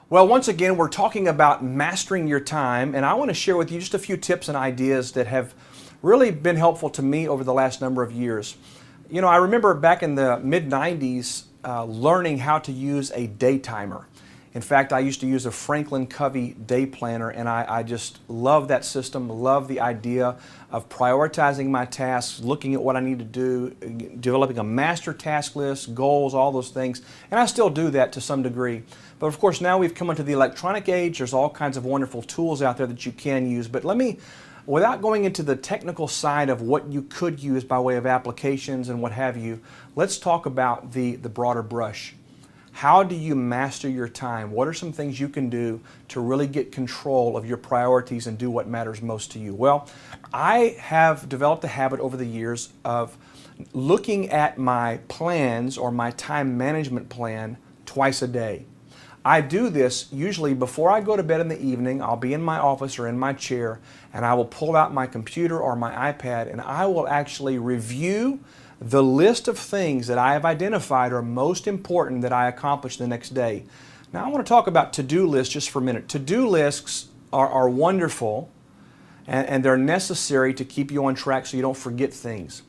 Well, once again, we're talking about mastering your time, and I want to share with you just a few tips and ideas that have really been helpful to me over the last number of years. You know, I remember back in the mid-90s learning how to use a day timer. In fact, I used to use a Franklin Covey day planner, and I just love that system, love the idea of prioritizing my tasks, looking at what I need to do, developing a master task list, goals, all those things. And I still do that to some degree. But of course, now we've come into the electronic age. There's all kinds of wonderful tools out there that you can use. But let me, without going into the technical side of what you could use by way of applications and what have you, let's talk about the broader brush. How do you master your time? What are some things you can do to really get control of your priorities and do what matters most to you? Well, I have developed a habit over the years of looking at my plans or my time management plan twice a day. I do this usually before I go to bed in the evening. I'll be in my office or in my chair, and I will pull out my computer or my iPad, and I will actually review the list of things that I have identified are most important that I accomplish the next day. Now I want to talk about to-do lists just for a minute. To-do lists are wonderful and they're necessary to keep you on track so you don't forget things.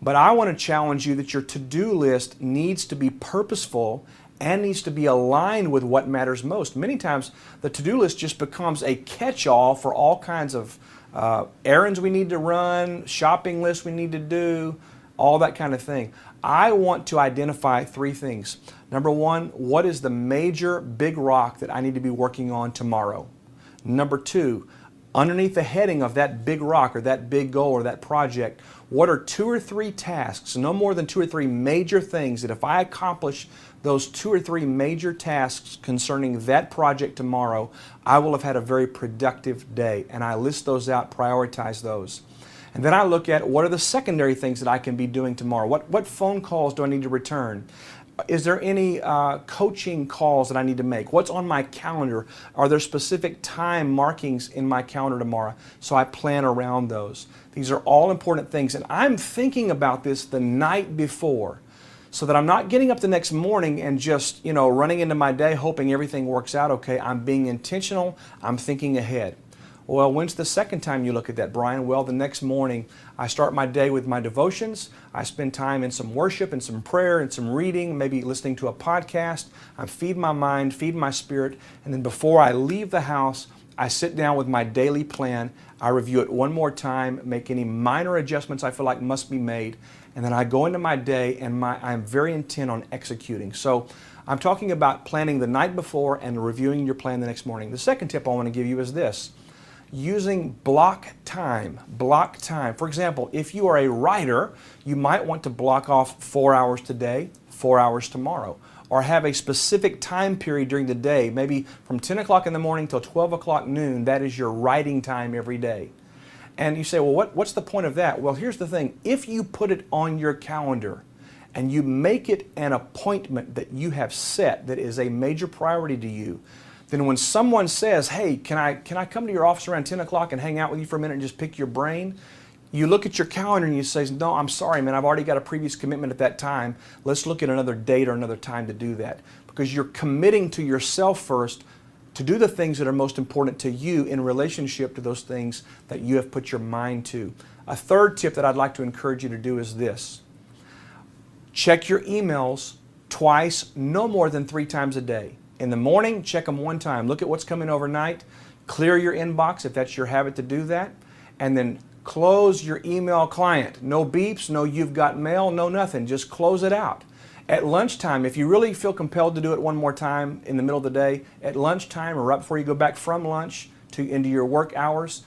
But I want to challenge you that your to-do list needs to be purposeful and needs to be aligned with what matters most. Many times the to-do list just becomes a catch-all for all kinds of errands we need to run, shopping lists we need to do, all that kind of thing. I want to identify three things. Number one, what is the major big rock that I need to be working on tomorrow? Number two, underneath the heading of that big rock or that big goal or that project, what are two or three tasks, no more than two or three major things that if I accomplish those two or three major tasks concerning that project tomorrow, I will have had a very productive day. And I list those out, prioritize those. And then I look at what are the secondary things that I can be doing tomorrow. What phone calls do I need to return? Is there any coaching calls that I need to make? What's on my calendar? Are there specific time markings in my calendar tomorrow? So I plan around those. These are all important things. And I'm thinking about this the night before so that I'm not getting up the next morning and just, running into my day hoping everything works out okay. I'm being intentional. I'm thinking ahead. Well, when's the second time you look at that, Brian? Well, the next morning I start my day with my devotions. I spend time in some worship and some prayer and some reading, maybe listening to a podcast. I feed my mind, feed my spirit, and then before I leave the house, I sit down with my daily plan. I review it one more time, make any minor adjustments I feel like must be made, and then I go into my day and I'm very intent on executing. So I'm talking about planning the night before and reviewing your plan the next morning. The second tip I want to give you is this. Using block time. Block time. For example, if you are a writer, you might want to block off 4 hours today, 4 hours tomorrow, or have a specific time period during the day, maybe from 10 o'clock in the morning till 12 o'clock noon. That is your writing time every day. And you say, well, what's the point of that? Well, here's the thing. If you put it on your calendar and you make it an appointment that you have set that is a major priority to you, then when someone says, hey, can I come to your office around 10 o'clock and hang out with you for a minute and just pick your brain? You look at your calendar and you say, no, I'm sorry, man, I've already got a previous commitment at that time. Let's look at another date or another time to do that. Because you're committing to yourself first to do the things that are most important to you in relationship to those things that you have put your mind to. A third tip that I'd like to encourage you to do is this. Check your emails twice, no more than 3 times a day. In the morning, check them one time. Look at what's coming overnight. Clear your inbox if that's your habit to do that. And then close your email client. No beeps, no you've got mail, no nothing. Just close it out. At lunchtime, if you really feel compelled to do it one more time in the middle of the day, at lunchtime or right before you go back from lunch into your work hours,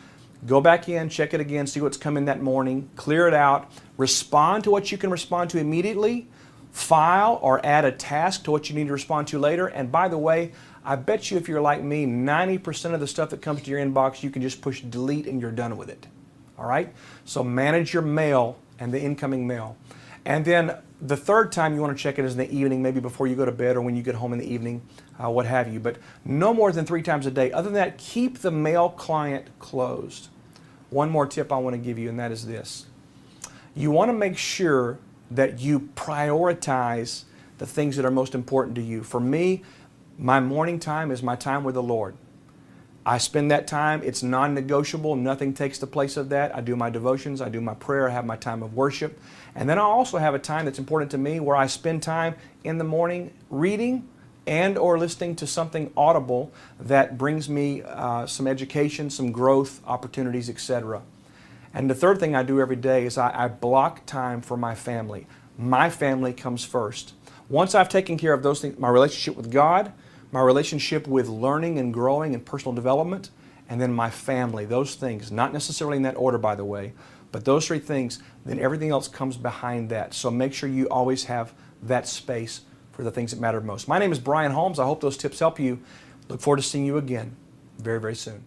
go back in, check it again, see what's coming that morning, clear it out, respond to what you can respond to immediately, file or add a task to what you need to respond to later. And by the way, I bet you if you're like me, 90% of the stuff that comes to your inbox, you can just push delete and you're done with it. All right? So manage your mail and the incoming mail. And then the third time you want to check it is in the evening, maybe before you go to bed or when you get home in the evening, what have you. But no more than 3 times a day. Other than that, keep the mail client closed. One more tip I want to give you, and that is this. You want to make sure that you prioritize the things that are most important to you. For me, My morning time is my time with the Lord. I spend that time, it's non-negotiable, nothing takes the place of that. I do my devotions, I do my prayer, I have my time of worship. And then I also have a time that's important to me where I spend time in the morning reading and or listening to something audible that brings me some education, some growth opportunities, etc. And the third thing I do every day is I block time for my family. My family comes first. Once I've taken care of those things, my relationship with God, my relationship with learning and growing and personal development, and then my family, those things, not necessarily in that order, by the way, but those three things, then everything else comes behind that. So make sure you always have that space for the things that matter most. My name is Brian Holmes. I hope those tips help you. Look forward to seeing you again very, very soon.